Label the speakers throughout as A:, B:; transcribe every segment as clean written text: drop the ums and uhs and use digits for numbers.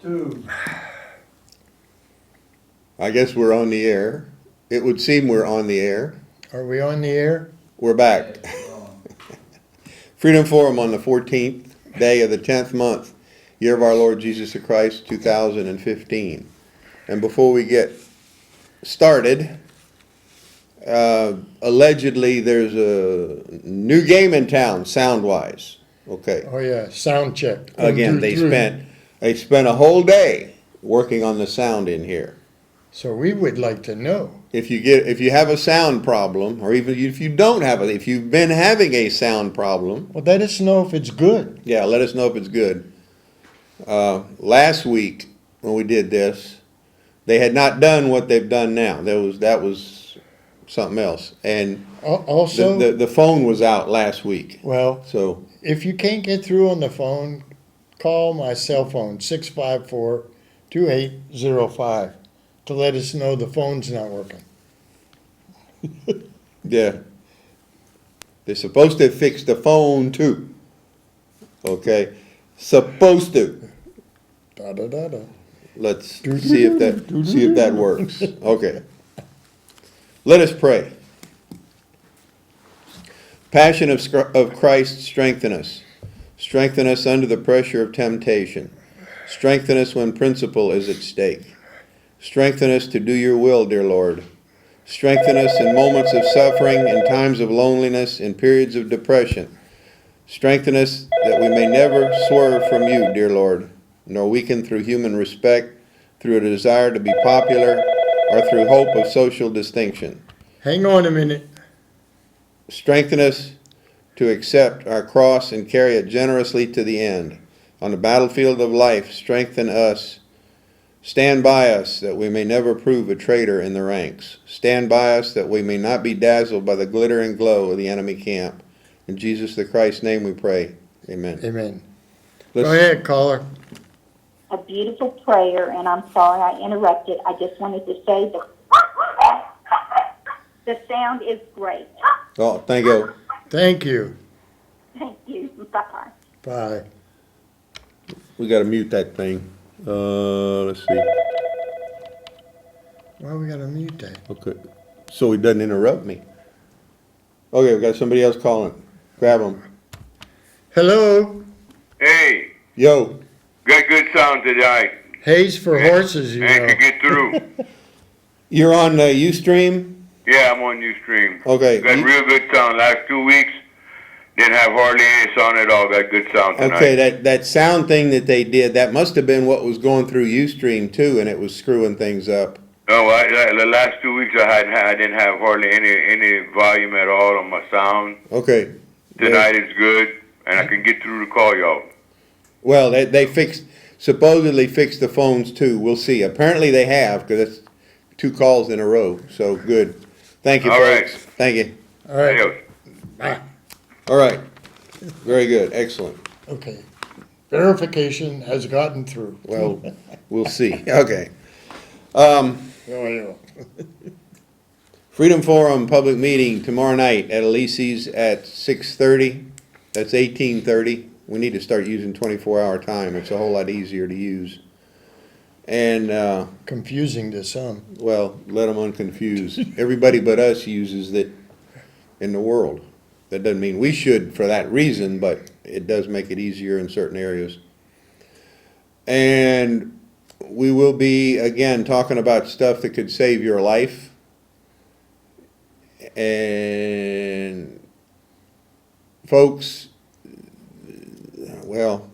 A: Two.
B: I guess we're on the air. It would seem we're on the air.
C: Are we on the air?
B: We're back. Freedom Forum on the 14th day of the 10th month, year of our Lord Jesus Christ, 2015. And before we get started, allegedly there's a new game in town, sound-wise. Okay.
C: Oh yeah, sound check.
B: Again, they spent a whole day working on the sound in here.
C: So we would like to know.
B: If you have a sound problem, or even if you don't have it, if you've been having a sound problem,
C: Well, let us know if it's good.
B: yeah, let us know if it's good. Last week when we did this, they had not done what they've done now. That was something else, and
C: Also,
B: the phone was out last week.
C: well,
B: So
C: if you can't get through on the phone, call my cell phone, 654-2805, to let us know the phone's not working.
B: yeah, they're supposed to fix the phone too. Okay, supposed to.
C: Da-da-da-da.
B: Let's see if that works. Okay. Let us pray. Passion of Christ, strengthen us. Strengthen us under the pressure of temptation. Strengthen us when principle is at stake. Strengthen us to do your will, dear Lord. Strengthen us in moments of suffering, in times of loneliness, in periods of depression. Strengthen us that we may never swerve from you, dear Lord, nor weaken through human respect, through a desire to be popular, or through hope of social distinction.
C: Hang on a minute.
B: Strengthen us to accept our cross and carry it generously to the end. On the battlefield of life, strengthen us. Stand by us that we may never prove a traitor in the ranks. Stand by us that we may not be dazzled by the glitter and glow of the enemy camp. In Jesus the Christ's name we pray. Amen.
C: Amen.
B: Let's-
C: Go ahead, caller.
D: A beautiful prayer, and I'm sorry I interrupted. I just wanted to say the sound is great.
B: Oh, thank you.
C: Thank you.
D: Thank you. Bye-bye.
C: Bye.
B: We got to mute that thing. Let's see.
C: Well, we gotta mute that.
B: Okay. So he doesn't interrupt me. Okay, we got somebody else calling. Grab him.
C: Hello.
E: Hey,
B: Yo.
E: got good sound tonight.
C: Hayes for horses, you
E: Ain't
C: know.
E: can get through.
B: You're on Ustream?
E: Yeah, I'm on Ustream.
B: Okay.
E: Got real good sound. Last 2 weeks, didn't have hardly any sound at all. Got good sound tonight.
B: Okay, that sound thing that they did, that must have been what was going through Ustream too, and it was screwing things up.
E: No, the last 2 weeks I didn't have hardly any volume at all on my sound.
B: Okay.
E: Tonight is good, and I can get through to call y'all.
B: Well, they supposedly fixed the phones too. We'll see. Apparently they have, because it's 2 calls in a row. So good. Thank you,
E: All
B: folks.
E: right.
B: Thank you.
C: All right.
E: Adios.
C: Bye.
B: All right. Very good. Excellent.
C: Okay. Verification has gotten through.
B: Well, we'll see. Okay.
C: Oh, yeah.
B: Freedom Forum public meeting tomorrow night at Elise's at 6:30. That's 18:30. We need to start using 24-hour time. It's a whole lot easier to use. And,
C: Confusing to some.
B: well, let them unconfuse. Everybody but us uses it in the world. That doesn't mean we should for that reason, but it does make it easier in certain areas. And we will be, again, talking about stuff that could save your life. And folks, well,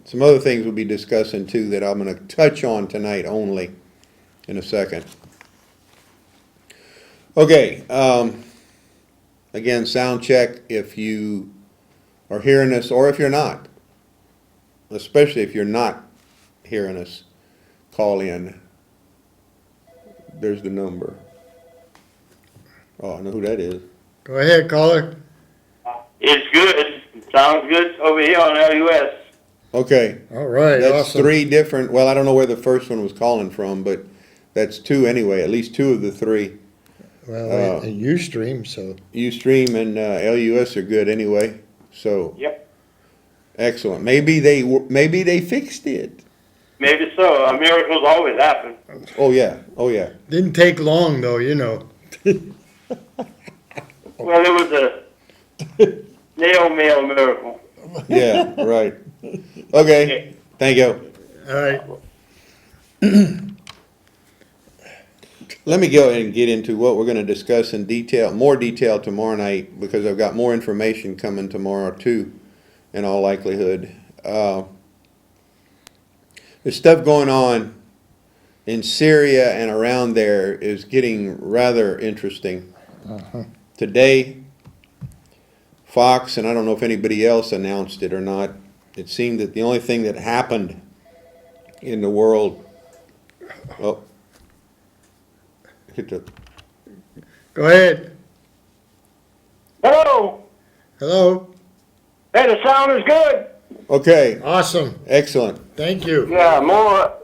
B: some other things we'll be discussing too that I'm going to touch on tonight only in a second. Okay, again, sound check if you are hearing us or if you're not. Especially if you're not hearing us, call in. There's the number. Oh, I know who that is.
C: Go ahead, caller.
F: It's good. Sounds good over here on LUS.
B: Okay,
C: All right,
B: that's
C: awesome.
B: 3 different, well, I don't know where the first one was calling from, but that's 2 anyway, at least 2 of the 3.
C: Well, and you stream, so.
B: Ustream and LUS are good anyway, so.
F: Yep.
B: Excellent. Maybe they fixed it.
F: Maybe so. Miracles always happen.
B: Oh, yeah, oh, yeah.
C: Didn't take long though, you know.
F: Well, it was a nail mail miracle.
B: Yeah, right. Okay, thank you.
C: All right.
B: Let me go ahead and get into what we're gonna discuss in detail, more detail tomorrow night, because I've got more information coming tomorrow too, in all likelihood. There's stuff going on in Syria and around there is getting rather interesting. Today, Fox, and I don't know if anybody else announced it or not, it seemed that the only thing that happened in the world, oh, hit the,
C: Go ahead.
F: Hello.
C: Hello.
F: Hey, the sound is good.
B: okay,
C: Awesome.
B: excellent,
C: Thank you.
F: Yeah,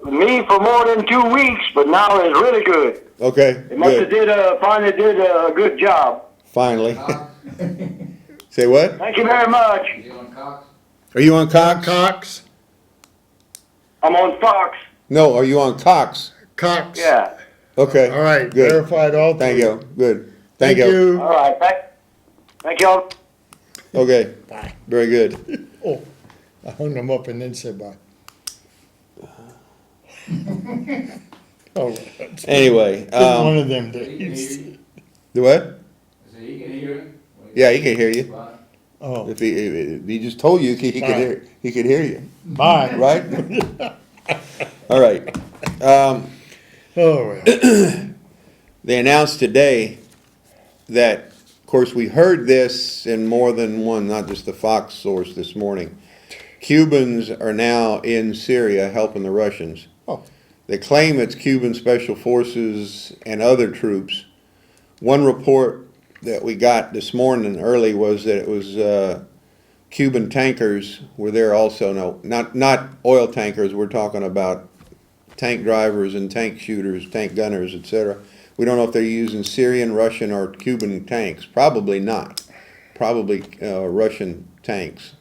F: me for more than 2 weeks, but now it's really good.
B: okay,
F: It must have
B: good,
F: finally did a good job.
B: finally. Say what?
F: Thank you very much.
B: Are you on Cox?
C: Cox.
F: I'm on Fox.
B: No, are you on Cox?
C: Cox.
F: Yeah.
B: Okay.
C: All right.
B: Good.
C: Verified all
B: Thank
C: three.
B: you, good, thank you.
F: All right. Thank y'all.
B: Okay,
C: Bye.
B: very good.
C: Oh, I hung them up and then said bye. Oh, it's
B: Anyway,
C: been one of them days.
B: the what?
A: So he can hear it?
B: Yeah, he can hear you.
C: Oh,
B: If he just told you, he could hear, he could hear you,
C: bye.
B: right? All right.
C: Oh, well.
B: They announced today that, of course, we heard this in more than one, not just the Fox source this morning. Cubans are now in Syria helping the Russians.
C: Oh.
B: They claim it's Cuban special forces and other troops. One report that we got this morning early was that it was Cuban tankers were there also. No, not oil tankers. We're talking about tank drivers and tank shooters, tank gunners, etc. We don't know if they're using Syrian, Russian, or Cuban tanks. Probably not. Probably Russian tanks.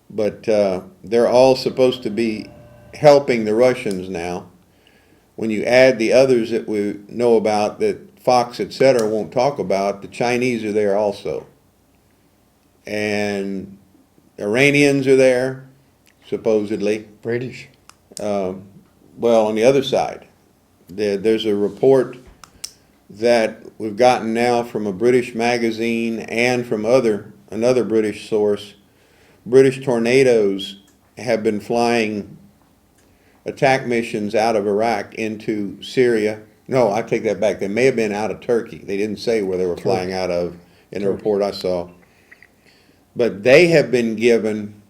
B: But they're all supposed to be helping the Russians now. When you add the others that we know about that Fox, etc., won't talk about, the Chinese are there also. And Iranians are there, supposedly.
C: British.
B: Well, on the other side, there's a report that we've gotten now from a British magazine and from another British source. British tornadoes have been flying attack missions out of Iraq into Syria. No, I take that back. They may have been out of Turkey. They didn't say where they were flying out of in the report I saw. But they have been given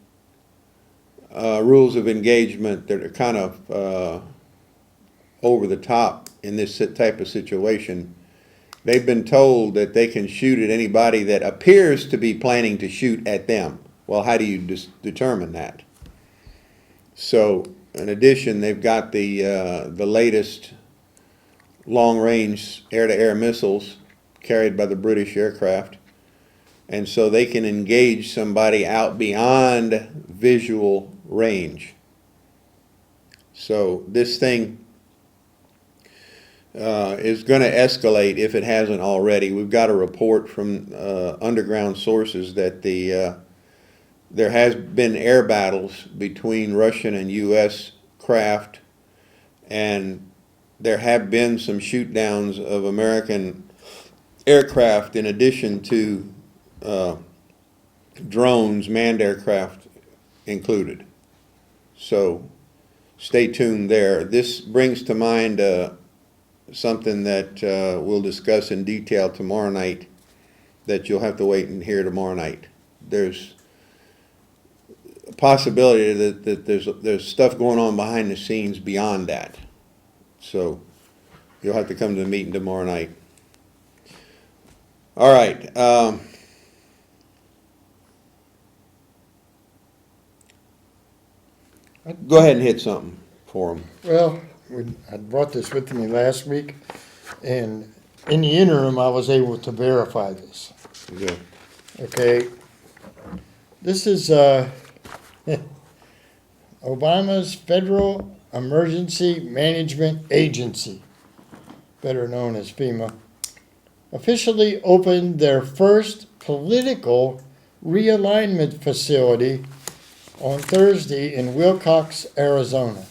B: rules of engagement that are kind of over the top in this type of situation. They've been told that they can shoot at anybody that appears to be planning to shoot at them. Well, how do you determine that? So, in addition, they've got the latest long-range air-to-air missiles carried by the British aircraft, and so they can engage somebody out beyond visual range. So this thing is going to escalate if it hasn't already. We've got a report from underground sources that there has been air battles between Russian and U.S. craft, and there have been some shoot downs of American aircraft in addition to drones, manned aircraft included. So stay tuned there. This brings to mind something that we'll discuss in detail tomorrow night that you'll have to wait and hear tomorrow night. There's a possibility that there's stuff going on behind the scenes beyond that. So you'll have to come to the meeting tomorrow night. All right. Go ahead and hit something for them.
C: Well, I brought this with me last week, and in the interim, I was able to verify this.
B: Yeah.
C: Okay. This is Obama's federal Emergency Management Agency, better known as FEMA, officially opened their first political realignment facility on Thursday in Wilcox, Arizona.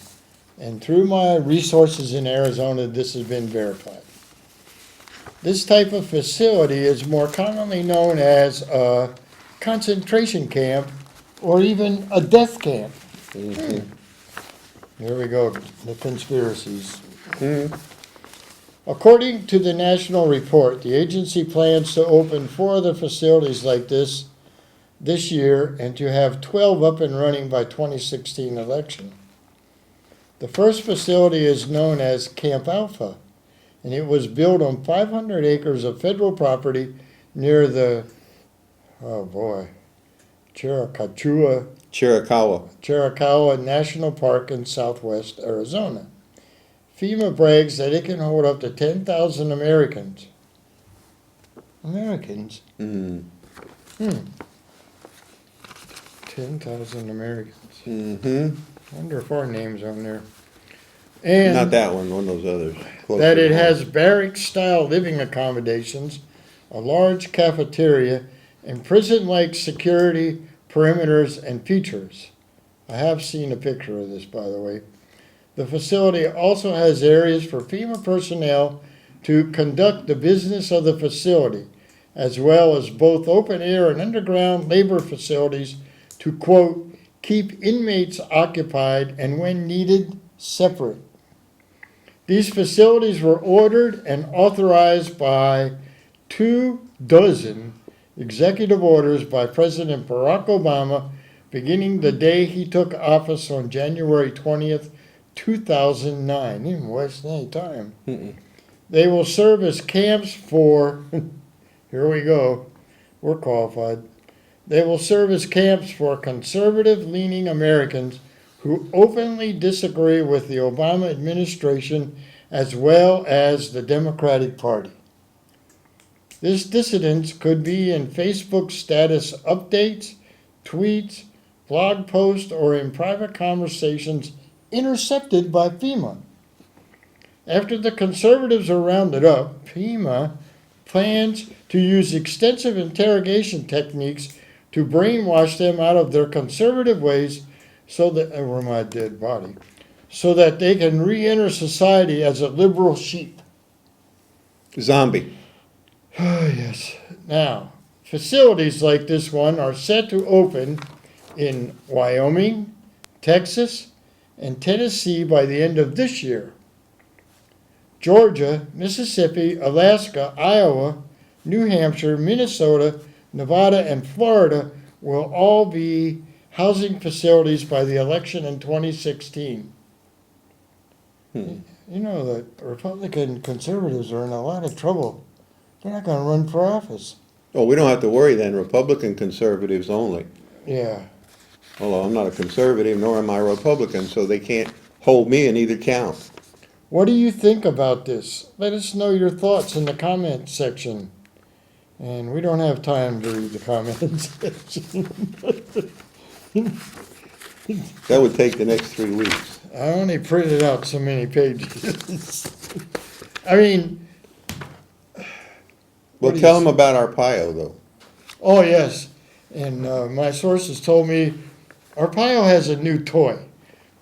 C: And through my resources in Arizona, this has been verified. This type of facility is more commonly known as a concentration camp or even a death camp. Here we go, the conspiracies. According to the national report, the agency plans to open 4 other facilities like this year and to have 12 up and running by 2016 election. The first facility is known as Camp Alpha, and it was built on 500 acres of federal property near the, Chiricahua National Park in southwest Arizona. FEMA brags that it can hold up to 10,000 Americans. Americans? 10,000 Americans. I wonder if our name's on there. And
B: Not that one of those others. Closer
C: that it
B: to
C: has barrack-style living accommodations, a large cafeteria, and prison-like security perimeters and features. I have seen a picture of this, by the way. The facility also has areas for FEMA personnel to conduct the business of the facility, as well as both open air and underground labor facilities to, quote, keep inmates occupied and, when needed, separate. These facilities were ordered and authorized by 24 executive orders by President Barack Obama beginning the day he took office on January 20th, 2009. Didn't waste any time. They will serve as camps for, here we go, we're qualified. They will serve as camps for conservative-leaning Americans who openly disagree with the Obama administration as well as the Democratic Party. This dissidence could be in Facebook status updates, tweets, blog posts, or in private conversations intercepted by FEMA. After the conservatives are rounded up, FEMA plans to use extensive interrogation techniques to brainwash them out of their conservative ways so that, over my dead body, so that they can re-enter society as a liberal sheep.
B: Zombie.
C: Yes. Now, facilities like this one are set to open in Wyoming, Texas, and Tennessee by the end of this year. Georgia, Mississippi, Alaska, Iowa, New Hampshire, Minnesota, Nevada, and Florida will all be housing facilities by the election in 2016. You know that Republican conservatives are in a lot of trouble. They're not going to run for office.
B: Oh, we don't have to worry then, Republican conservatives only.
C: Yeah.
B: Although I'm not a conservative, nor am I a Republican, so they can't hold me in either count.
C: What do you think about this? Let us know your thoughts in the comment section. And we don't have time to read the comment section.
B: That would take the next 3 weeks.
C: I only printed out so many pages. I mean...
B: Well, tell them about Arpaio, though.
C: Oh, yes. And my sources told me Arpaio has a new toy.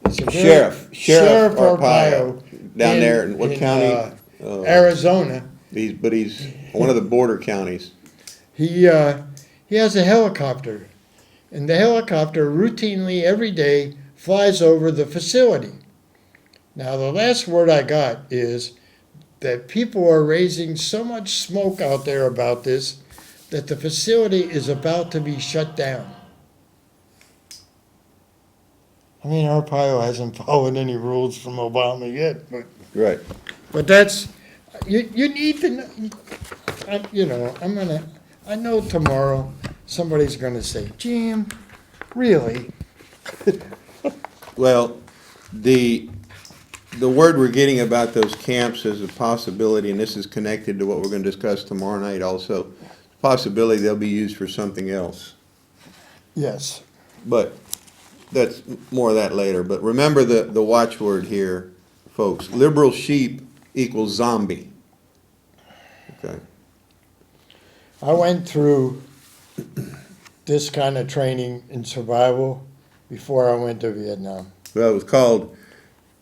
C: It's a
B: Sheriff Arpaio. Down there in what county?
C: Arizona.
B: But he's one of the border counties.
C: He has a helicopter. And the helicopter routinely every day flies over the facility. Now, the last word I got is that people are raising so much smoke out there about this that the facility is about to be shut down. I mean, Arpaio hasn't followed any rules from Obama yet, but
B: Right.
C: but that's you need to know, I know tomorrow somebody's gonna say, Jim, really?
B: Well, the word we're getting about those camps is a possibility, and this is connected to what we're going to discuss tomorrow night also. Possibility they'll be used for something else.
C: Yes.
B: But that's more of that later. But remember the watchword here, folks. Liberal sheep equals zombie. Okay.
C: I went through this kind of training in survival before I went to Vietnam.
B: Well, it was called,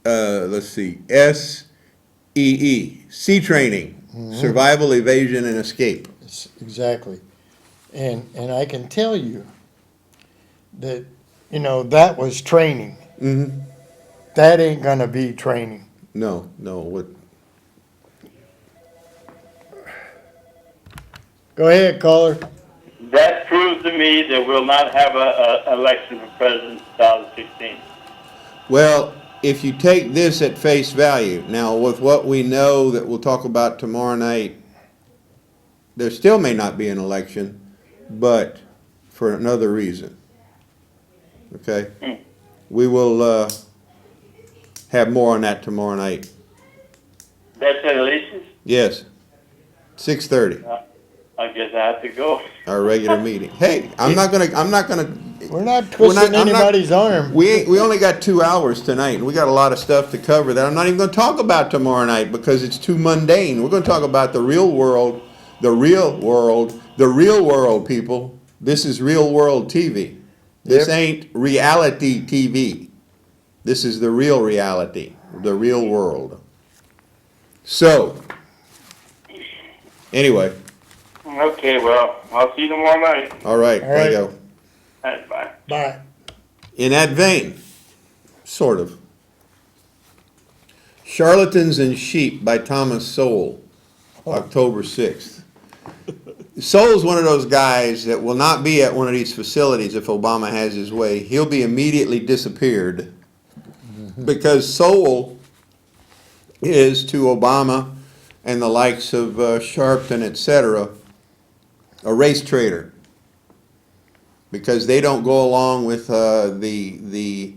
B: let's see, SEE, Sea Training, Survival, Evasion, and Escape.
C: Exactly. And I can tell you that, that was training.
B: Mm-hmm.
C: That ain't gonna be training.
B: No, what?
C: Go ahead, caller.
F: That proves to me that we'll not have a election for president in 2016.
B: Well, if you take this at face value, now with what we know that we'll talk about tomorrow night, there still may not be an election, but for another reason. Okay? We will have more on that tomorrow night.
F: That's at Alicia's?
B: Yes, 6:30,
F: I guess I have to go.
B: our regular meeting. Hey, I'm not gonna,
C: We're not twisting anybody's arm.
B: we only got 2 hours tonight, and we got a lot of stuff to cover that I'm not even gonna talk about tomorrow night because it's too mundane. We're gonna talk about the real world, the real world, people. This is real world TV. This ain't reality TV. This is the real reality, the real world. So, anyway,
F: Okay, well, I'll see you tomorrow night.
B: all right,
C: All right.
B: go.
F: All right, bye.
C: Bye.
B: In that vein, sort of. Charlatans and Sheep by Thomas Sowell, October 6th. Sowell's one of those guys that will not be at one of these facilities if Obama has his way. He'll be immediately disappeared because Sowell is to Obama and the likes of Sharpton, etc., a race traitor, because they don't go along with the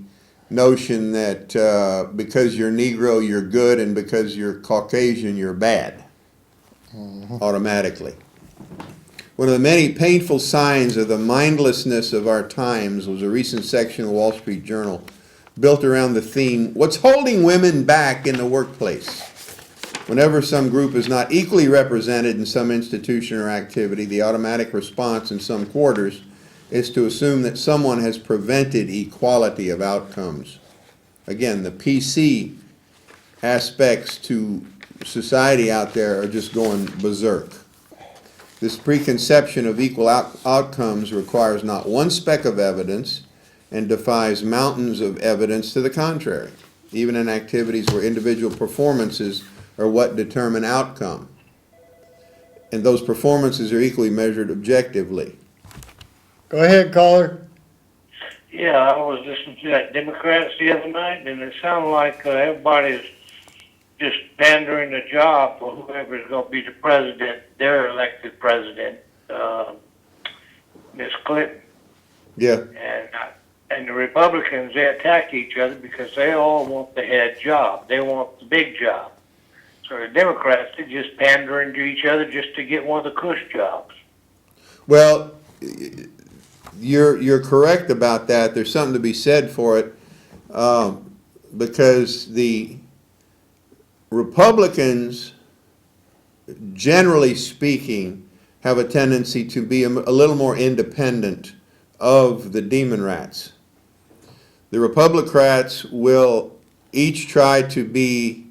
B: notion that because you're Negro you're good and because you're Caucasian you're bad automatically. One of the many painful signs of the mindlessness of our times was a recent section of the Wall Street Journal built around the theme, what's holding women back in the workplace? Whenever some group is not equally represented in some institution or activity, the automatic response in some quarters is to assume that someone has prevented equality of outcomes. Again, the PC aspects to society out there are just going berserk. This preconception of equal outcomes requires not one speck of evidence and defies mountains of evidence to the contrary, even in activities where individual performances are what determine outcome. And those performances are equally measured objectively.
C: Go ahead, caller.
A: Yeah, I was listening to that Democrats the other night, and it sounded like everybody's just pandering the job for whoever's going to be the president, their elected president, Miss Clinton.
B: Yeah.
A: And the Republicans, they attack each other because they all want the head job. They want the big job. So the Democrats, they're just pandering to each other just to get one of the cush jobs.
B: Well, you're correct about that. There's something to be said for it, because the Republicans, generally speaking, have a tendency to be a little more independent of the demon rats. The Republicans will each try to be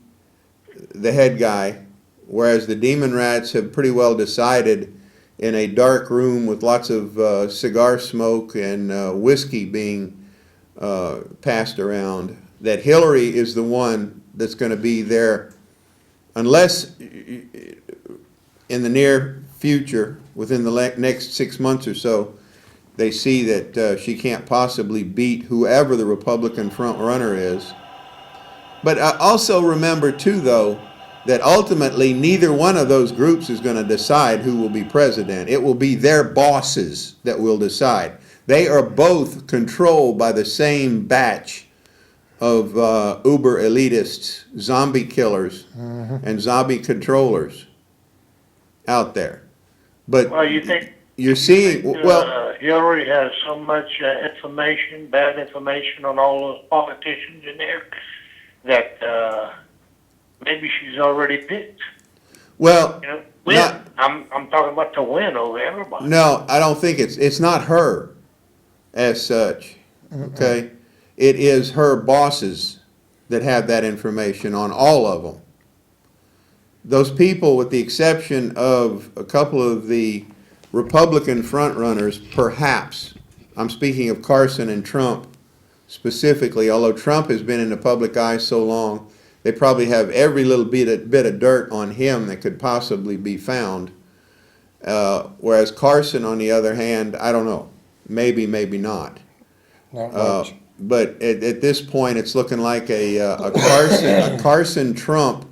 B: the head guy, whereas the demon rats have pretty well decided in a dark room with lots of cigar smoke and whiskey being passed around that Hillary is the one that's going to be there, unless in the near future, within the next 6 months or so, they see that she can't possibly beat whoever the Republican front runner is. But also remember, too, though, that ultimately neither one of those groups is going to decide who will be president. It will be their bosses that will decide. They are both controlled by the same batch of uber elitists, zombie killers, and zombie controllers out there. But
A: Well, you think
B: you're seeing, well,
A: Hillary has so much information, bad information on all those politicians in there that maybe she's already picked.
B: well,
A: You know, win.
B: not,
A: I'm talking about to win over everybody.
B: no, I don't think it's not her as such, okay? It is her bosses that have that information on all of them. Those people, with the exception of a couple of the Republican frontrunners, perhaps, I'm speaking of Carson and Trump specifically, although Trump has been in the public eye so long, they probably have every little bit of dirt on him that could possibly be found. Whereas Carson, on the other hand, I don't know, maybe not.
C: Not much.
B: But at this point, it's looking like a Carson Trump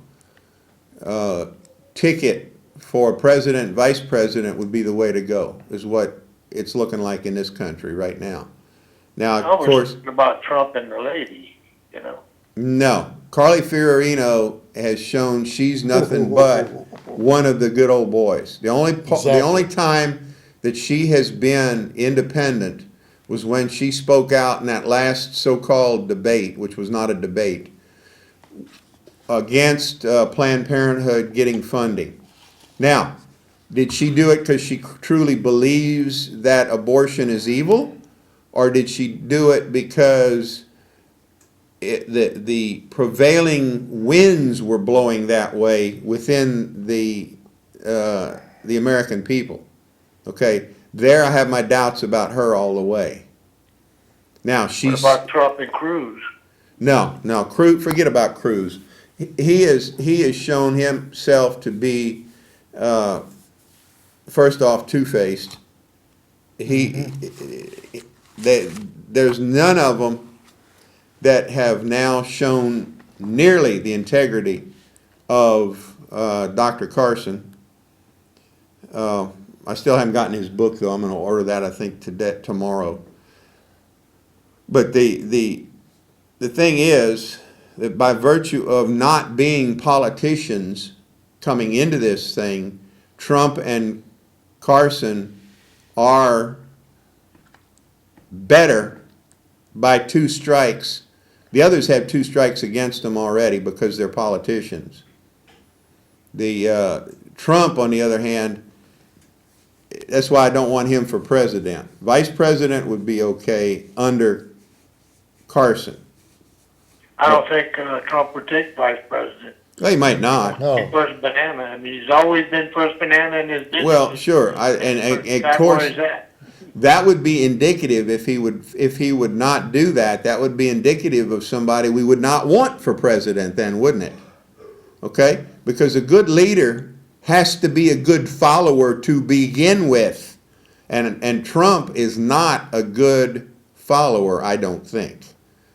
B: ticket for president, vice president would be the way to go, is what it's looking like in this country right now. Now,
A: I
B: of
A: was
B: course,
A: thinking about Trump and the lady, you know.
B: no. Carly Fiorina has shown she's nothing but one of the good old boys. The only time that she has been independent was when she spoke out in that last so-called debate, which was not a debate, against Planned Parenthood getting funding. Now, did she do it because she truly believes that abortion is evil? Or did she do it because the prevailing winds were blowing that way within the American people? Okay, there I have my doubts about her all the way. Now,
A: What
B: she's...
A: about Trump and Cruz?
B: No, Cruz, forget about Cruz. He has shown himself to be, first off, two-faced. There's none of them that have now shown nearly the integrity of Dr. Carson. I still haven't gotten his book, though. I'm going to order that, I think, tomorrow. But the thing is that by virtue of not being politicians coming into this thing, Trump and Carson are better by 2 strikes. The others have 2 strikes against them already because they're politicians. The Trump, on the other hand, that's why I don't want him for president. Vice president would be okay under Carson.
A: I don't think Trump would take vice president.
B: Well, he might not.
C: No.
A: First banana. I mean, he's always been first banana in his business.
B: Well, sure. And of course,
A: Where is that?
B: that would be indicative if he would not do that. That would be indicative of somebody we would not want for president then, wouldn't it? Okay? Because a good leader has to be a good follower to begin with. And Trump is not a good follower, I don't think.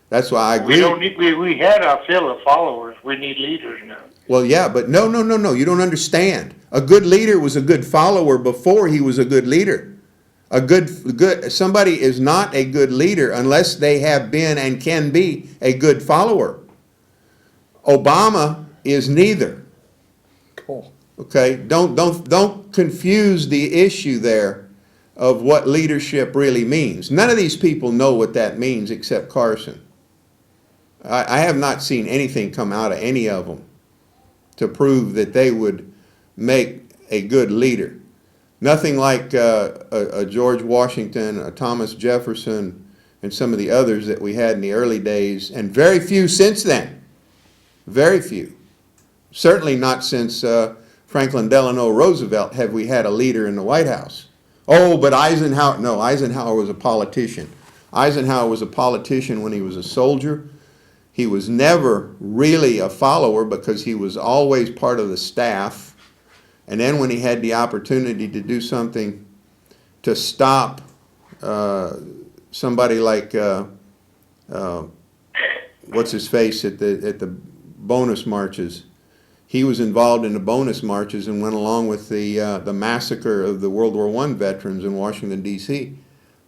B: That's why I agree.
A: We had our fill of followers. We need leaders now.
B: Well, yeah, but no, you don't understand. A good leader was a good follower before he was a good leader. Somebody is not a good leader unless they have been and can be a good follower. Obama is neither.
C: Cool.
B: Okay, don't confuse the issue there of what leadership really means. None of these people know what that means except Carson. I have not seen anything come out of any of them to prove that they would make a good leader. Nothing like a George Washington, a Thomas Jefferson, and some of the others that we had in the early days, and very few since then. Very few. Certainly not since Franklin Delano Roosevelt have we had a leader in the White House. Oh, but Eisenhower, no, Eisenhower was a politician. Eisenhower was a politician when he was a soldier. He was never really a follower because he was always part of the staff. And then when he had the opportunity to do something to stop somebody like, what's his face at the bonus marches, he was involved in the bonus marches and went along with the massacre of the World War I veterans in Washington, D.C.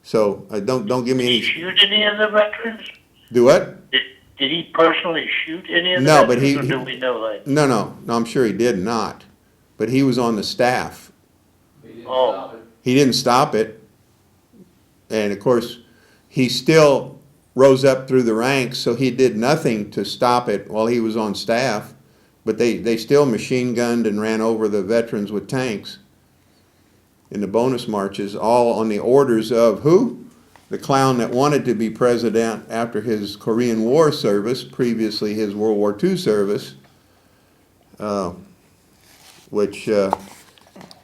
B: So don't give me
A: Did he
B: any...
A: shoot any of the veterans?
B: Do what?
A: Did he personally shoot any of the
B: No, but
A: veterans, or do we know that?
B: No, I'm sure he did not. But he was on the staff.
A: Oh,
B: He didn't stop it. And of course, he still rose up through the ranks, so he did nothing to stop it while he was on staff. But they still machine gunned and ran over the veterans with tanks in the bonus marches, all on the orders of who? The clown that wanted to be president after his Korean War service, previously his World War II service, which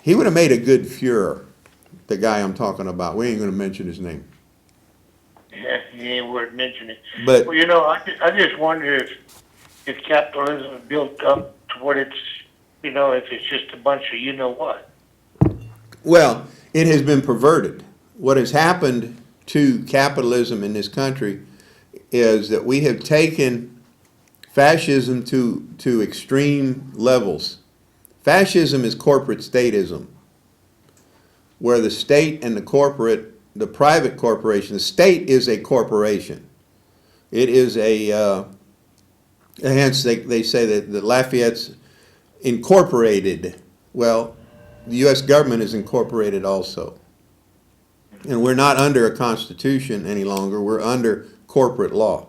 B: he would have made a good Fuhrer, the guy I'm talking about. We ain't going to mention his name.
A: Yeah, he ain't worth mentioning.
B: But
A: Well, I just wonder if capitalism is built up to what it's, if it's just a bunch of what.
B: well, it has been perverted. What has happened to capitalism in this country is that we have taken fascism to extreme levels. Fascism is corporate statism, where the state and the private corporation, the state is a corporation. It is hence they say that Lafayette's incorporated. Well, the U.S. government is incorporated also. And we're not under a constitution any longer. We're under corporate law.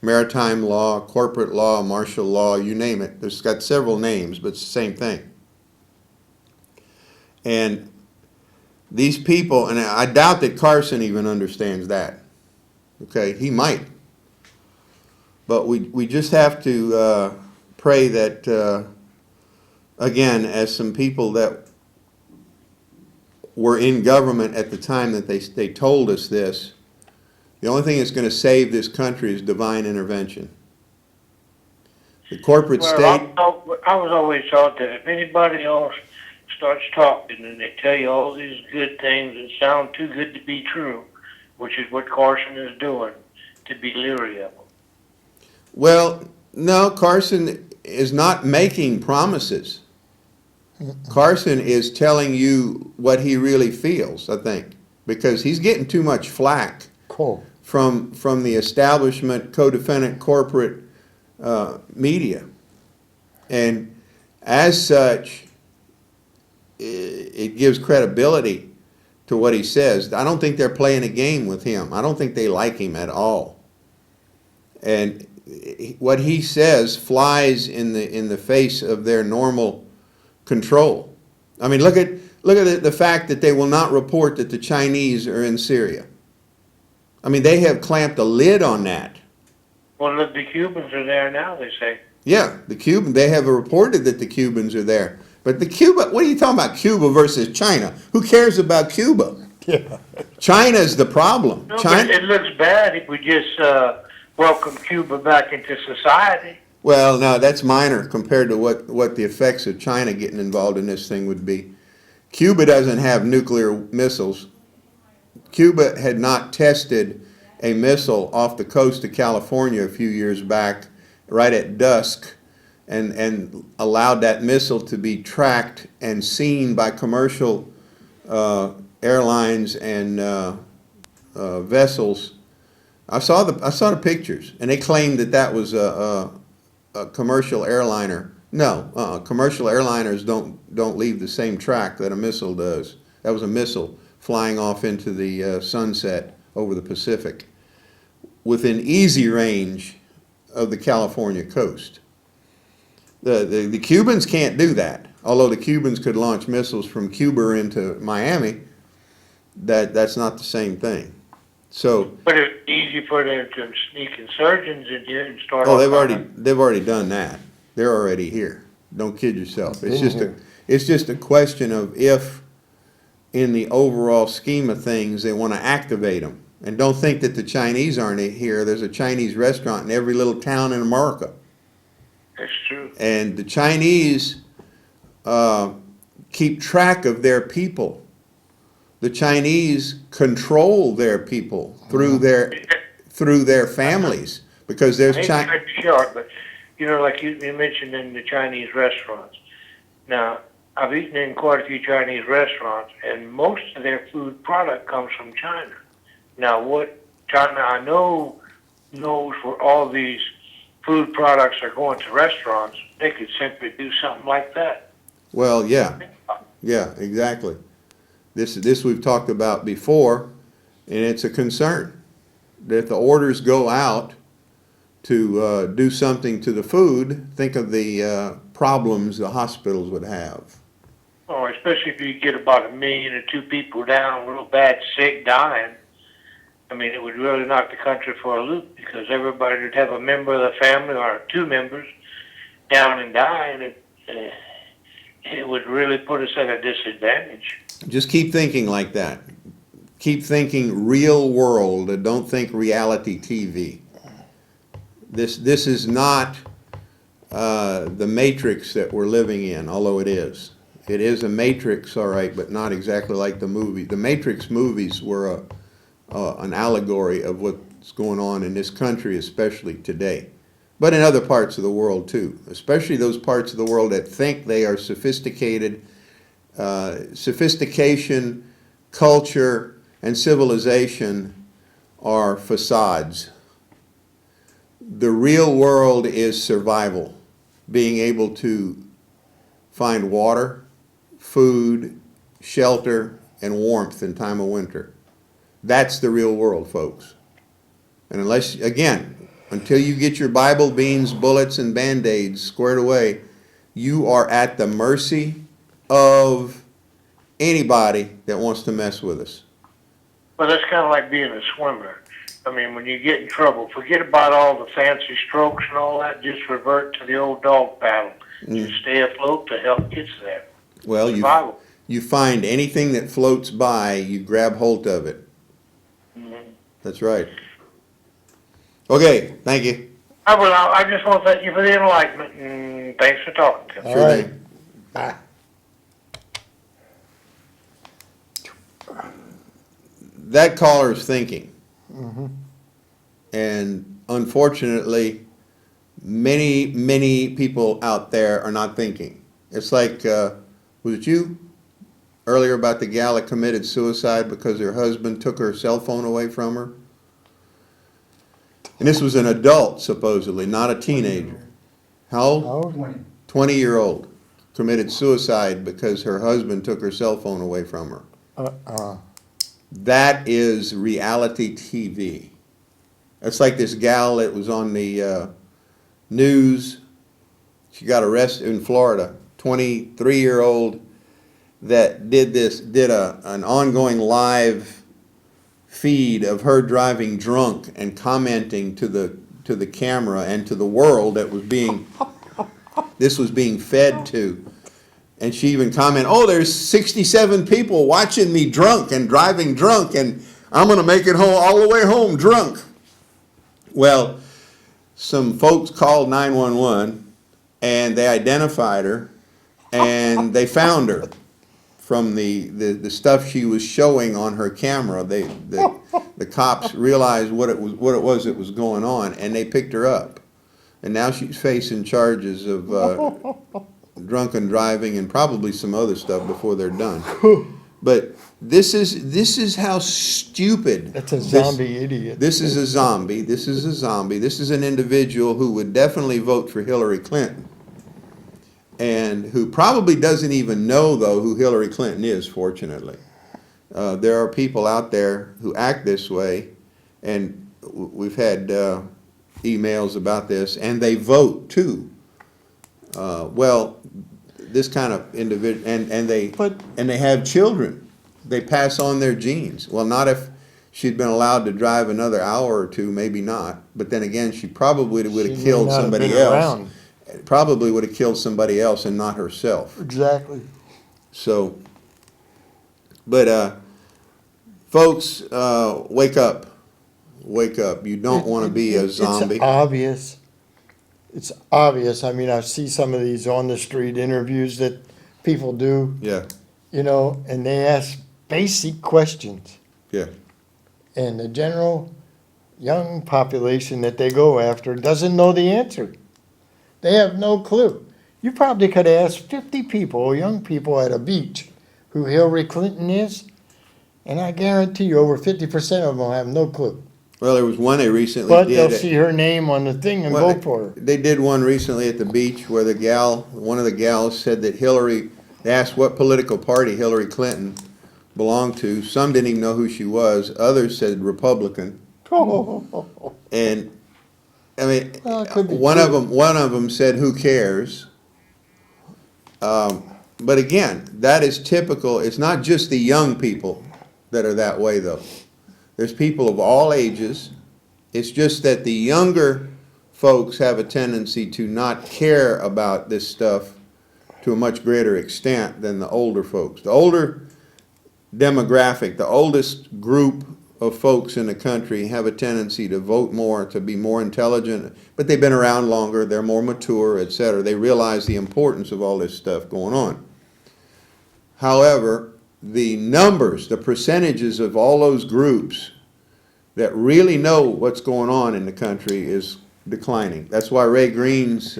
B: Maritime law, corporate law, martial law, you name it. It's got several names, but it's the same thing. And these people, and I doubt that Carson even understands that. Okay, he might. But we just have to pray that, again, as some people that were in government at the time that they told us this, the only thing that's going to save this country is divine intervention. The corporate state...
A: I was always taught that if anybody else starts talking and they tell you all these good things that sound too good to be true, which is what Carson is doing, to be leery of them.
B: Well, no, Carson is not making promises. Carson is telling you what he really feels, I think, because he's getting too much flack
C: Cool.
B: from the establishment, co-defendant, corporate media. And as such, it gives credibility to what he says. I don't think they're playing a game with him. I don't think they like him at all. And what he says flies in the face of their normal control. I mean, look at the fact that they will not report that the Chinese are in Syria. I mean, they have clamped a lid on that.
A: Well, look, the Cubans are there now, they say.
B: Yeah, they have reported that the Cubans are there. But what are you talking about, Cuba versus China? Who cares about Cuba?
C: Yeah.
B: China's the problem.
A: No,
B: China.
A: but it looks bad if we just welcome Cuba back into society.
B: Well, no, that's minor compared to what the effects of China getting involved in this thing would be. Cuba doesn't have nuclear missiles. Cuba had not tested a missile off the coast of California a few years back, right at dusk, and allowed that missile to be tracked and seen by commercial airlines and vessels. I saw the pictures, and they claimed that was a commercial airliner. No, commercial airliners don't leave the same track that a missile does. That was a missile flying off into the sunset over the Pacific, within easy range of the California coast. The Cubans can't do that. Although the Cubans could launch missiles from Cuba into Miami, that's not the same thing. So.
A: But it's easy for them to sneak insurgents in here and start.
B: Oh, they've already done that. They're already here. Don't kid yourself. It's just a question of if, in the overall scheme of things, they want to activate them. And don't think that the Chinese aren't here. There's a Chinese restaurant in every little town in America.
A: That's true.
B: And the Chinese keep track of their people. The Chinese control their people through their families, because there's China.
A: Short, but like you mentioned in the Chinese restaurants. Now, I've eaten in quite a few Chinese restaurants, and most of their food product comes from China. Now, what China I know knows where all these food products are going to restaurants, they could simply do something like that.
B: Well, yeah, exactly. This we've talked about before, and it's a concern that the orders go out to do something to the food. Think of the problems the hospitals would have.
A: Oh, especially if you get about 1 million or 2 people down, real bad, sick, dying. I mean, it would really knock the country for a loop because everybody would have a member of the family or 2 members down and die, and it would really put us at a disadvantage.
B: Just keep thinking like that. Keep thinking real world, and don't think reality TV. This is not the matrix that we're living in, although it is. It is a matrix, all right, but not exactly like the movie. The Matrix movies were an allegory of what's going on in this country, especially today. But in other parts of the world too, especially those parts of the world that think they are sophisticated. Sophistication, culture, and civilization are facades. The real world is survival, being able to find water, food, shelter, and warmth in time of winter. That's the real world, folks. And until you get your Bible, beans, bullets, and Band-Aids squared away, you are at the mercy of anybody that wants to mess with us.
A: Well, that's kind of like being a swimmer. I mean, when you get in trouble, forget about all the fancy strokes and all that. Just revert to the old dog paddle. Just stay afloat till help gets there.
B: Well,
A: Survival.
B: you find anything that floats by, you grab hold of it. That's right. Okay, thank you.
A: I just want to thank you for the enlightenment, and thanks for talking to me.
C: All right. Bye.
B: That caller's thinking. And unfortunately, many people out there are not thinking. It's like, was it you earlier about the gal that committed suicide because her husband took her cell phone away from her? And this was an adult, supposedly, not a teenager. How old? 20-year-old. Committed suicide because her husband took her cell phone away from her. That is reality TV. It's like this gal that was on the news. She got arrested in Florida. 23-year-old that did an ongoing live feed of her driving drunk and commenting to the camera and to the world that was this was being fed to. And she even commented, "Oh, there's 67 people watching me drunk and driving drunk, and I'm going to make it home all the way home drunk." Well, some folks called 911, and they identified her, and they found her from the stuff she was showing on her camera. The cops realized what it was that was going on, and they picked her up. And now she's facing charges of drunken driving and probably some other stuff before they're done. But this is how stupid.
C: That's a zombie idiot.
B: This is a zombie. This is an individual who would definitely vote for Hillary Clinton, and who probably doesn't even know, though, who Hillary Clinton is, fortunately. There are people out there who act this way, and we've had emails about this, and they vote, too. This kind of individual, and they have children. They pass on their genes. Well, not if she'd been allowed to drive another hour or two, maybe not. But then again, she probably would have killed somebody else. Probably would have killed somebody else and not herself.
C: Exactly.
B: So, but folks, wake up. Wake up. You don't want to be a zombie.
C: It's obvious. It's obvious. I mean, I see some of these on the street interviews that people do.
B: Yeah.
C: You know, and they ask basic questions.
B: Yeah.
C: And the general young population that they go after doesn't know the answer. They have no clue. You probably could ask 50 people, young people at a beach, who Hillary Clinton is, and I guarantee you over 50% of them will have no clue.
B: Well, there was one they recently
C: But
B: did.
C: they'll see her name on the thing and vote for her.
B: They did one recently at the beach where one of the gals said that they asked what political party Hillary Clinton belonged to. Some didn't even know who she was. Others said Republican. And I mean,
C: Well, it could be
B: one
C: true.
B: of them said, "Who cares?" But again, that is typical. It's not just the young people that are that way, though. There's people of all ages. It's just that the younger folks have a tendency to not care about this stuff to a much greater extent than the older folks. The older demographic, the oldest group of folks in the country have a tendency to vote more, to be more intelligent, but they've been around longer, they're more mature, etc. They realize the importance of all this stuff going on. However, the numbers, the percentages of all those groups that really know what's going on in the country is declining. That's why Ray Green's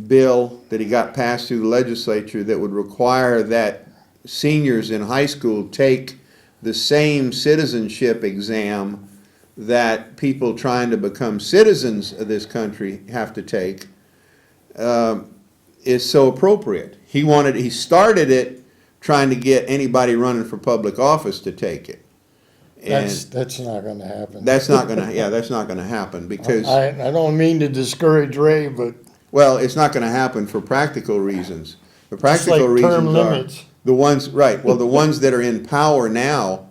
B: bill that he got passed through the legislature that would require that seniors in high school take the same citizenship exam that people trying to become citizens of this country have to take, is so appropriate. He started it trying to get anybody running for public office to take it. And
C: That's not gonna happen.
B: that's not gonna happen because,
C: I don't mean to discourage Ray, but
B: well, it's not gonna happen for practical reasons. The
C: just
B: practical
C: like term
B: reasons are,
C: limits.
B: the ones, right, well, the ones that are in power now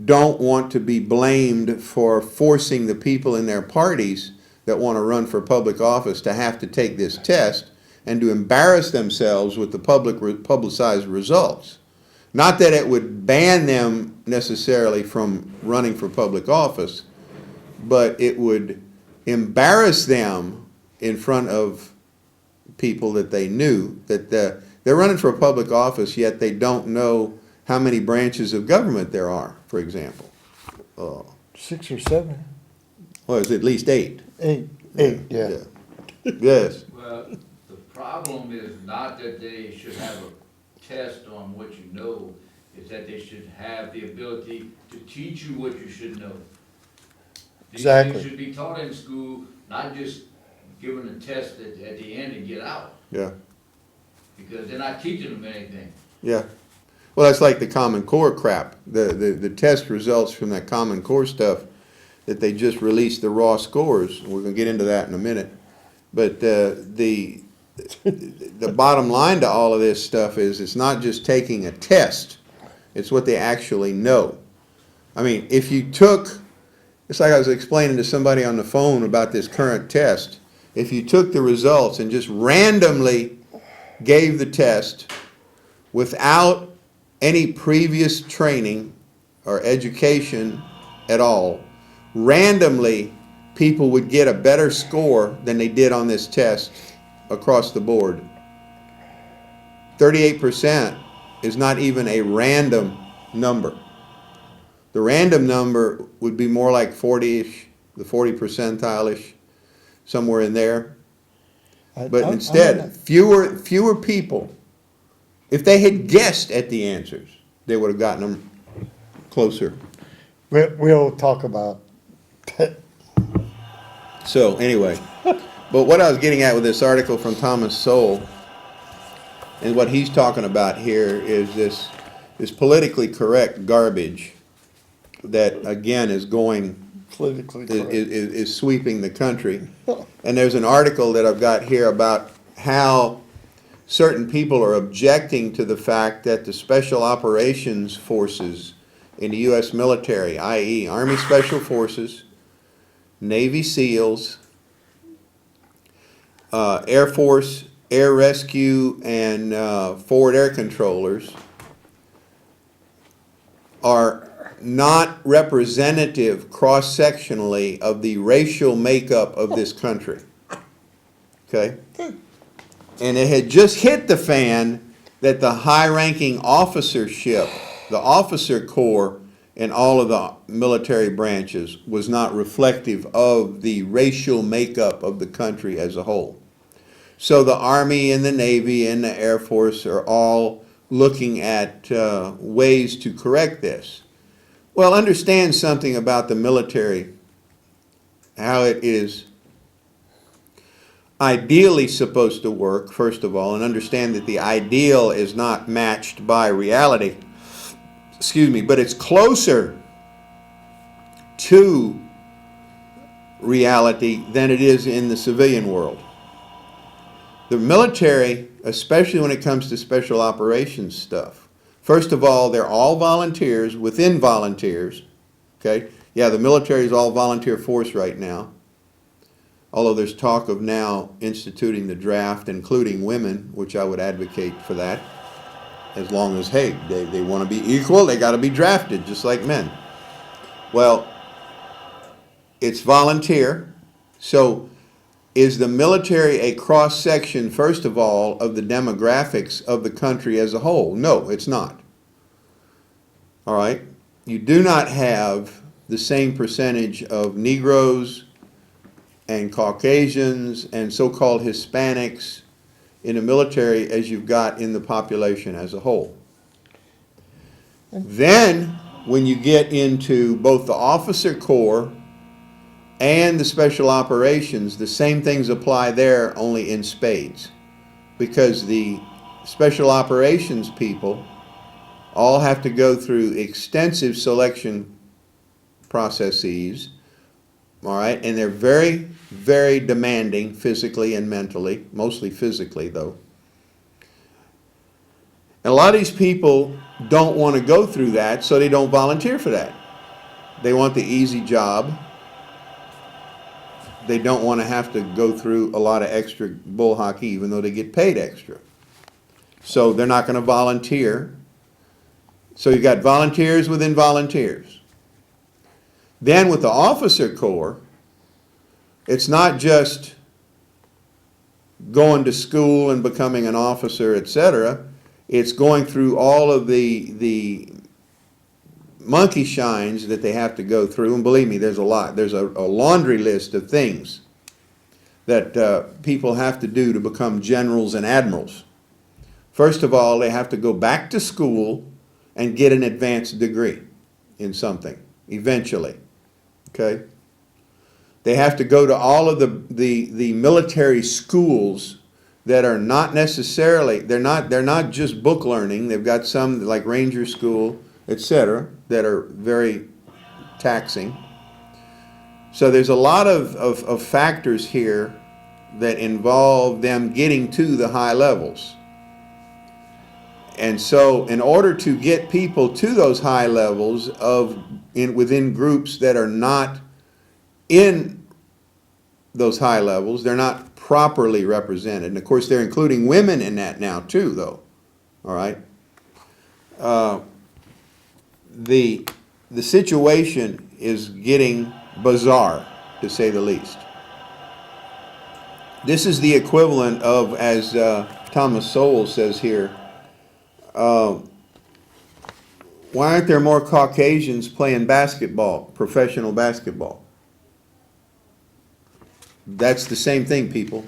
B: don't want to be blamed for forcing the people in their parties that want to run for public office to have to take this test and to embarrass themselves with the publicized results. Not that it would ban them necessarily from running for public office, but it would embarrass them in front of people that they knew that they're running for public office, yet they don't know how many branches of government there are, for example.
C: 6 or 7,
B: Well, it's at least 8.
C: 8, yeah.
B: Yes.
G: Well, the problem is not that they should have a test on what you know, is that they should have the ability to teach you what you should know. These
C: Exactly.
G: things should be taught in school, not just given a test at the end and get out,
B: Yeah.
G: because they're not teaching them anything.
B: Yeah. Well, that's like the Common Core crap. The test results from that Common Core stuff that they just released the raw scores. We're going to get into that in a minute. But the bottom line to all of this stuff is it's not just taking a test. It's what they actually know. I mean, if you took, it's like I was explaining to somebody on the phone about this current test. If you took the results and just randomly gave the test without any previous training or education at all, randomly people would get a better score than they did on this test across the board. 38% is not even a random number. The random number would be more like 40-ish, the 40 percentile-ish, somewhere in there. But instead, fewer people, if they had guessed at the answers, they would have gotten them closer.
C: We'll talk about that.
B: So anyway, but what I was getting at with this article from Thomas Sowell, and what he's talking about here is this politically correct garbage that again is going
C: Politically correct.
B: is sweeping the country. And there's an article that I've got here about how certain people are objecting to the fact that the special operations forces in the U.S. military, i.e. Army Special Forces, Navy SEALs, Air Force, Air Rescue, and Forward Air Controllers are not representative cross-sectionally of the racial makeup of this country. Okay? And it had just hit the fan that the high-ranking officership, the officer corps in all of the military branches was not reflective of the racial makeup of the country as a whole. So the Army and the Navy and the Air Force are all looking at ways to correct this. Well, understand something about the military, how it is ideally supposed to work, first of all, and understand that the ideal is not matched by reality. Excuse me, but it's closer to reality than it is in the civilian world. The military, especially when it comes to special operations stuff, first of all, they're all volunteers within volunteers. Okay? Yeah, the military is all volunteer force right now. Although there's talk of now instituting the draft, including women, which I would advocate for that. As long as, hey, they want to be equal, they got to be drafted, just like men. Well, it's volunteer. So is the military a cross-section, first of all, of the demographics of the country as a whole? No, it's not. All right? You do not have the same percentage of Negroes and Caucasians and so-called Hispanics in the military as you've got in the population as a whole. Then, when you get into both the officer corps and the special operations, the same things apply there, only in spades. Because the special operations people all have to go through extensive selection processes, all right, and they're very, very demanding physically and mentally, mostly physically though. And a lot of these people don't want to go through that, so they don't volunteer for that. They want the easy job. They don't want to have to go through a lot of extra bull hockey, even though they get paid extra. So they're not going to volunteer. So you've got volunteers within volunteers. Then with the officer corps, it's not just going to school and becoming an officer, etc. It's going through all of the monkey shines that they have to go through. And believe me, there's a lot. There's a laundry list of things that people have to do to become generals and admirals. First of all, they have to go back to school and get an advanced degree in something, eventually. Okay? They have to go to all of the military schools that are not necessarily, they're not just book learning. They've got some like Ranger School, etc., that are very taxing. So there's a lot of factors here that involve them getting to the high levels. And so in order to get people to those high levels within groups that are not in those high levels, they're not properly represented. And of course they're including women in that now too, though. All right? The situation is getting bizarre, to say the least. This is the equivalent of, as Thomas Sowell says here, why aren't there more Caucasians playing basketball, professional basketball? That's the same thing, people.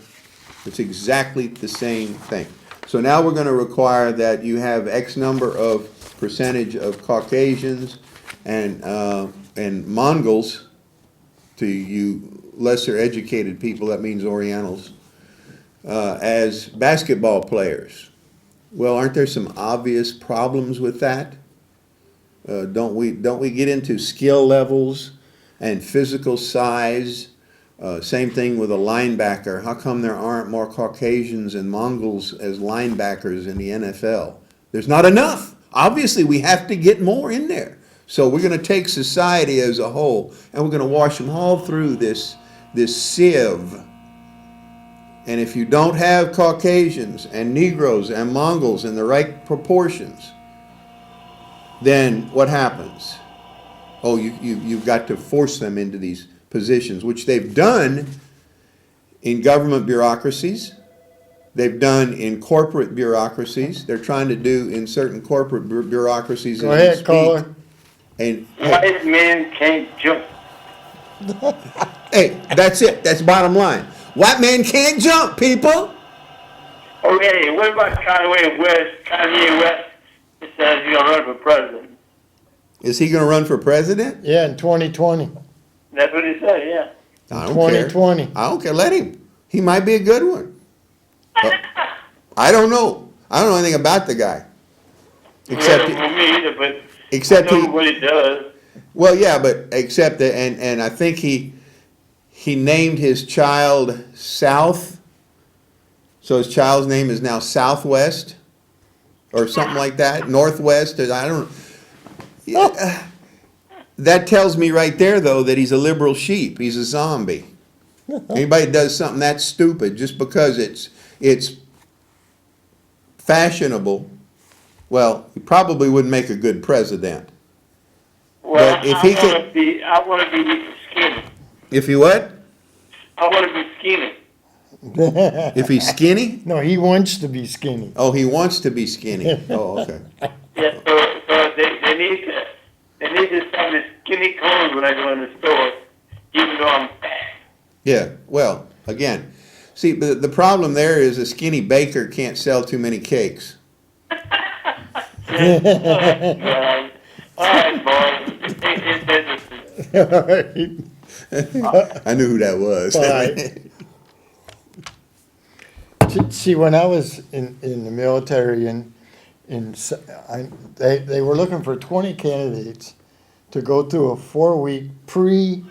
B: It's exactly the same thing. So now we're going to require that you have X number of percentage of Caucasians and Mongols, to you lesser educated people, that means Orientals, as basketball players. Well, aren't there some obvious problems with that? Don't we get into skill levels and physical size? Same thing with a linebacker. How come there aren't more Caucasians and Mongols as linebackers in the NFL? There's not enough. Obviously, we have to get more in there. So we're going to take society as a whole, and we're going to wash them all through this sieve. And if you don't have Caucasians and Negroes and Mongols in the right proportions, then what happens? Oh, you've got to force them into these positions, which they've done in government bureaucracies. They've done in corporate bureaucracies. They're trying to do in certain corporate bureaucracies.
C: Go ahead, caller.
B: And
F: White men can't jump.
B: hey, that's it. That's bottom line. White man can't jump, people.
F: Okay, what about Kanye West? Kanye West says he's gonna run for president.
B: Is he going to run for president?
C: Yeah, in 2020.
F: That's what he said. Yeah.
B: I don't care.
C: 2020.
B: I don't care. Let him. He might be a good one. I don't know. I don't know anything about the guy. Except,
F: well, me either, but
B: except
F: I know
B: he,
F: what he does.
B: well, yeah, but except that, and I think he named his child South, so his child's name is now Southwest, or something like that, Northwest, I don't, yeah, that tells me right there, though, that he's a liberal sheep, he's a zombie. Anybody that does something that stupid, just because it's fashionable, well, he probably wouldn't make a good president.
F: Well,
B: But if he
F: I want to be skinny.
B: If he what?
F: I want to be skinny.
B: If he's skinny?
C: No, he wants to be skinny.
B: Oh, he wants to be skinny. Oh, okay.
F: Yeah, so they need to sell me skinny clothes when I go in the store, even though I'm fat.
B: Yeah, well, again, see, the problem there is a skinny baker can't sell too many cakes.
F: Yeah. All right, boys. It's interesting.
C: All right.
B: I knew who that was.
C: Bye. See, when I was in the military they were looking for 20 candidates to go through a 4-week pre-SEAL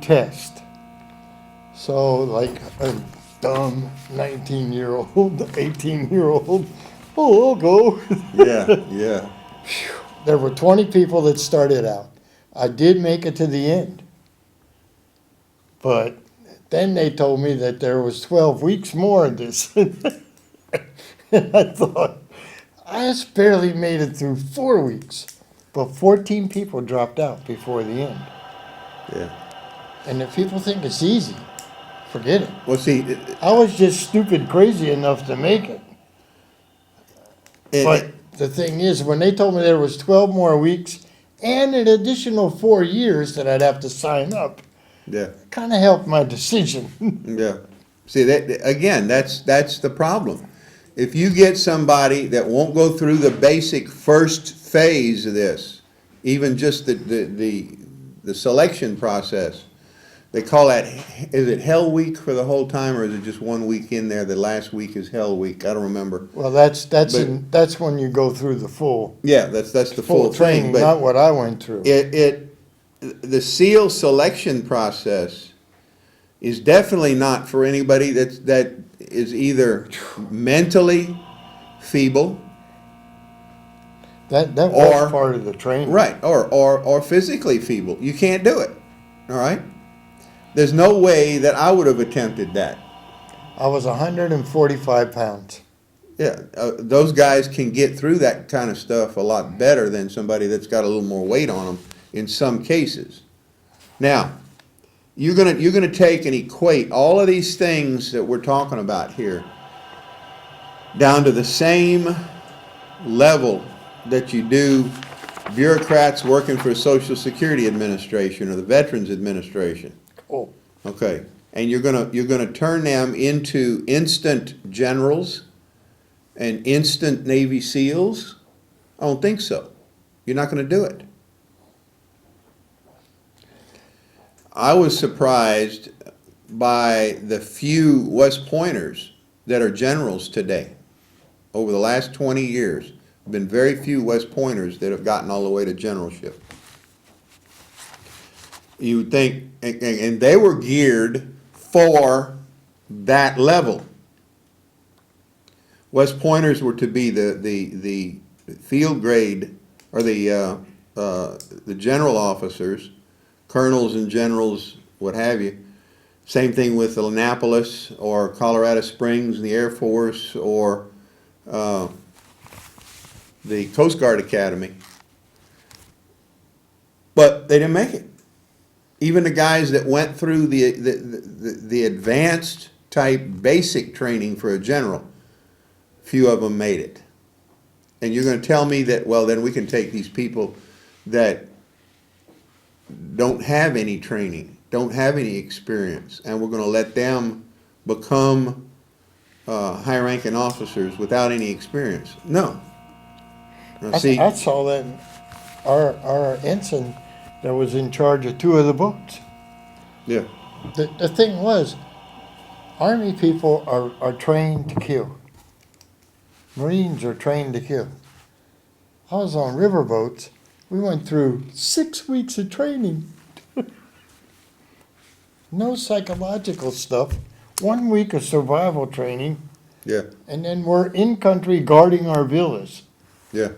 C: test. So like a dumb 19-year-old, 18-year-old, oh, I'll go.
B: Yeah.
C: There were 20 people that started out. I did make it to the end. But then they told me that there was 12 weeks more of this. And I thought, I just barely made it through 4 weeks. But 14 people dropped out before the end.
B: Yeah.
C: And if people think it's easy, forget it.
B: Well, see,
C: I was just stupid crazy enough to make it. But the thing is, when they told me there was 12 more weeks and an additional 4 years that I'd have to sign up,
B: yeah,
C: kind of helped my decision.
B: yeah. See, that again, that's the problem. If you get somebody that won't go through the basic first phase of this, even just the selection process, they call that, is it Hell Week for the whole time, or is it just 1 week in there? The last week is Hell Week. I don't remember.
C: Well, that's when you go through the full
B: Yeah, that's the full
C: training,
B: thing. But
C: not what I went through.
B: the SEAL selection process is definitely not for anybody that is either mentally feeble,
C: That
B: or-
C: was part of the training.
B: right, or physically feeble. You can't do it. All right? There's no way that I would have attempted that.
C: I was 145 pounds.
B: Yeah, those guys can get through that kind of stuff a lot better than somebody that's got a little more weight on them in some cases. Now, you're gonna take and equate all of these things that we're talking about here down to the same level that you do bureaucrats working for the Social Security Administration or the Veterans Administration.
C: Oh,
B: Okay, and you're gonna turn them into instant generals and instant Navy SEALs? I don't think so. You're not gonna do it. I was surprised by the few West Pointers that are generals today. Over the last 20 years, there have been very few West Pointers that have gotten all the way to generalship. You would think, and they were geared for that level. West Pointers were to be the field grade, or the general officers, colonels and generals, what have you. Same thing with Annapolis or Colorado Springs in the Air Force, or the Coast Guard Academy. But they didn't make it. Even the guys that went through the advanced type basic training for a general, few of them made it. And you're going to tell me that, well, then we can take these people that don't have any training, don't have any experience, and we're going to let them become high-ranking officers without any experience. No. Now, see,
C: I saw that our ensign that was in charge of 2 of the boats.
B: yeah,
C: the thing was, Army people are trained to kill. Marines are trained to kill. I was on riverboats. We went through 6 weeks of training. No psychological stuff. 1 week of survival training,
B: Yeah,
C: and then we're in country guarding our villas.
B: yeah.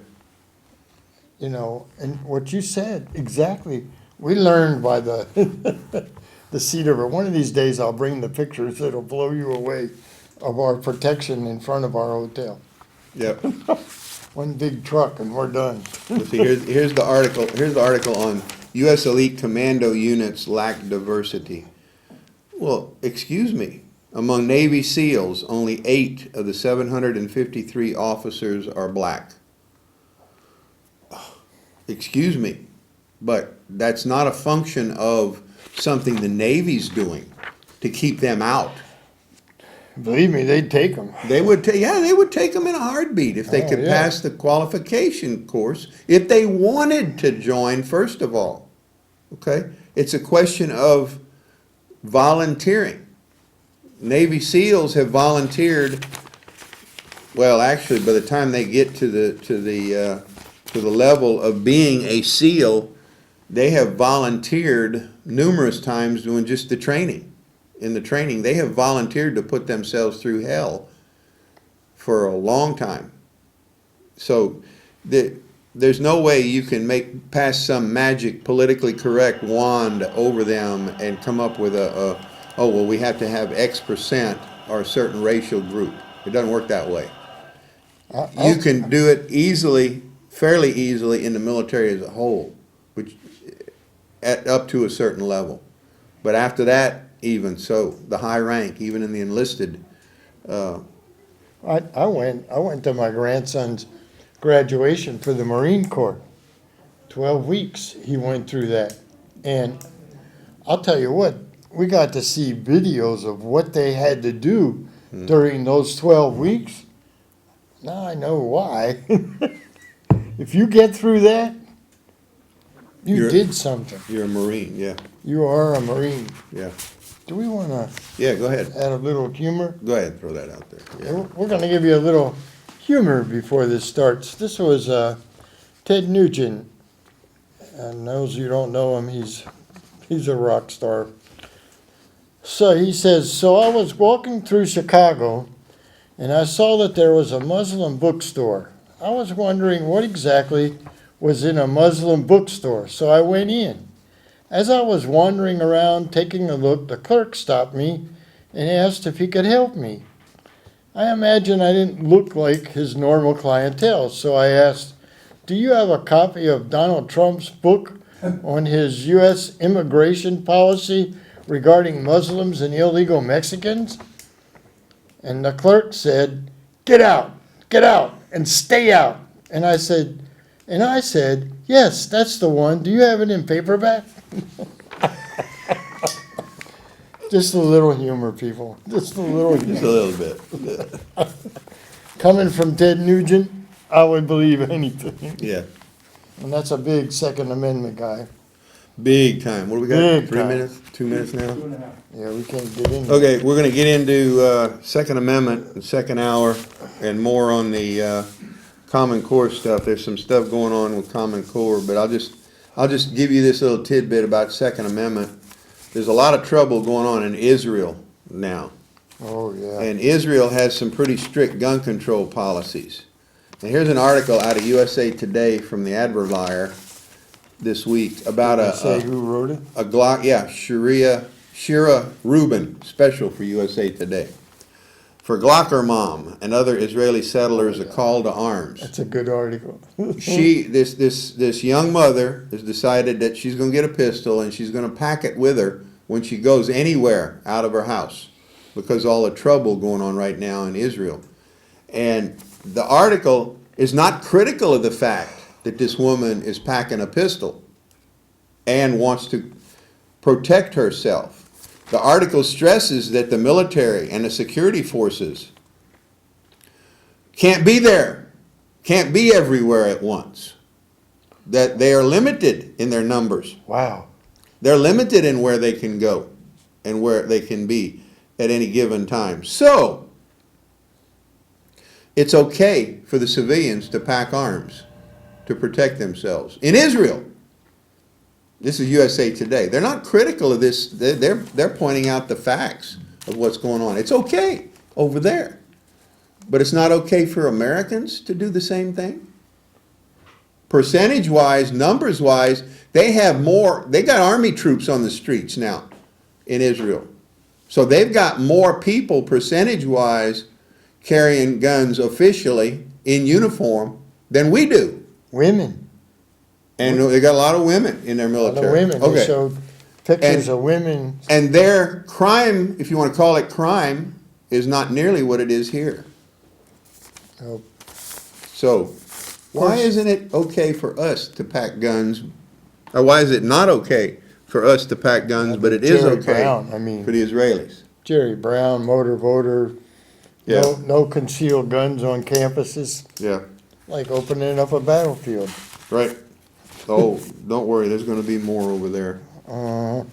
C: You know, and what you said, exactly. We learned by the the seat of it. One of these days I'll bring the pictures that'll blow you away of our protection in front of our hotel.
B: Yep.
C: One big truck and we're done.
B: Let's see, here's the article. Here's the article on U.S. elite commando units lack diversity. Well, excuse me. Among Navy SEALs, only 8 of the 753 officers are black. Excuse me, but that's not a function of something the Navy's doing to keep them out.
C: Believe me, they'd take them.
B: They would they would take them in a heartbeat if they
C: Oh,
B: could
C: yeah.
B: pass the qualification course, if they wanted to join, first of all. Okay? It's a question of volunteering. Navy SEALs have volunteered, well, actually, by the time they get to the level of being a SEAL, they have volunteered numerous times doing just the training. In the training, they have volunteered to put themselves through hell for a long time. So there's no way you can pass some magic politically correct wand over them and come up with oh, well, we have to have X% or a certain racial group. It doesn't work that way. You can do it easily, fairly easily in the military as a whole, which up to a certain level. But after that, even so, the high rank, even in the enlisted.
C: I went to my grandson's graduation for the Marine Corps. 12 weeks he went through that. And I'll tell you what, we got to see videos of what they had to do during those 12 weeks. Now I know why. If you get through that, you did something.
B: You're a Marine, yeah,
C: You are a Marine.
B: yeah.
C: Do we want to
B: Yeah, go ahead.
C: add a little humor?
B: Go ahead, throw that out there. Yeah.
C: We're going to give you a little humor before this starts. This was Ted Nugent. And those who don't know him, he's a rock star. So he says, so I was walking through Chicago and I saw that there was a Muslim bookstore. I was wondering what exactly was in a Muslim bookstore, so I went in. As I was wandering around taking a look, the clerk stopped me and asked if he could help me. I imagine I didn't look like his normal clientele, so I asked, do you have a copy of Donald Trump's book on his U.S. immigration policy regarding Muslims and illegal Mexicans? And the clerk said, get out, and stay out. And I said, yes, that's the one. Do you have it in paperback? Just a little humor, people. Just a little
B: Just a
C: humor.
B: little bit.
C: Coming from Ted Nugent, I would believe anything.
B: Yeah,
C: And that's a big Second Amendment guy.
B: big time. What do we got?
C: Big
B: 3
C: time.
B: minutes? 2 minutes now?
C: Yeah, we can't get into
B: Okay, we're gonna get into Second Amendment, the second hour, and more on the Common Core stuff. There's some stuff going on with Common Core, but I'll just give you this little tidbit about Second Amendment. There's a lot of trouble going on in Israel now,
C: Oh, yeah.
B: and Israel has some pretty strict gun control policies. And here's an article out of USA Today from the Adverwire this week about
C: Did they say who wrote it?
B: a Glock, yeah, Shira Rubin, special for USA Today. For Glocker Mom and other Israeli settlers, a call to arms.
C: That's a good article.
B: This young mother has decided that she's going to get a pistol and she's going to pack it with her when she goes anywhere out of her house because of all the trouble going on right now in Israel. And the article is not critical of the fact that this woman is packing a pistol and wants to protect herself. The article stresses that the military and the security forces can't be there, can't be everywhere at once, that they are limited in their numbers.
C: Wow.
B: They're limited in where they can go. and where they can be at any given time. So, it's okay for the civilians to pack arms to protect themselves. In Israel, this is USA Today, they're not critical of this, they're pointing out the facts of what's going on. It's okay over there, but it's not okay for Americans to do the same thing? Percentage-wise, numbers-wise, they got army troops on the streets now in Israel. So they've got more people, percentage-wise, carrying guns officially in uniform than we do.
C: Women.
B: And they got a lot of women in their
C: A lot
B: military.
C: of women. They
B: Okay.
C: showed pictures
B: And-
C: of women.
B: And their crime, if you want to call it crime, is not nearly what it is here.
C: Oh.
B: So, why isn't it okay for us to pack guns? Or why is it not okay for us to pack guns, but it is
C: Jerry
B: okay
C: Brown, I mean.
B: for the Israelis?
C: Jerry Brown, motor voter,
B: Yeah,
C: no concealed guns on campuses,
B: yeah,
C: like opening up a battlefield.
B: right. Oh, don't worry, there's gonna be more over there.
C: Uh,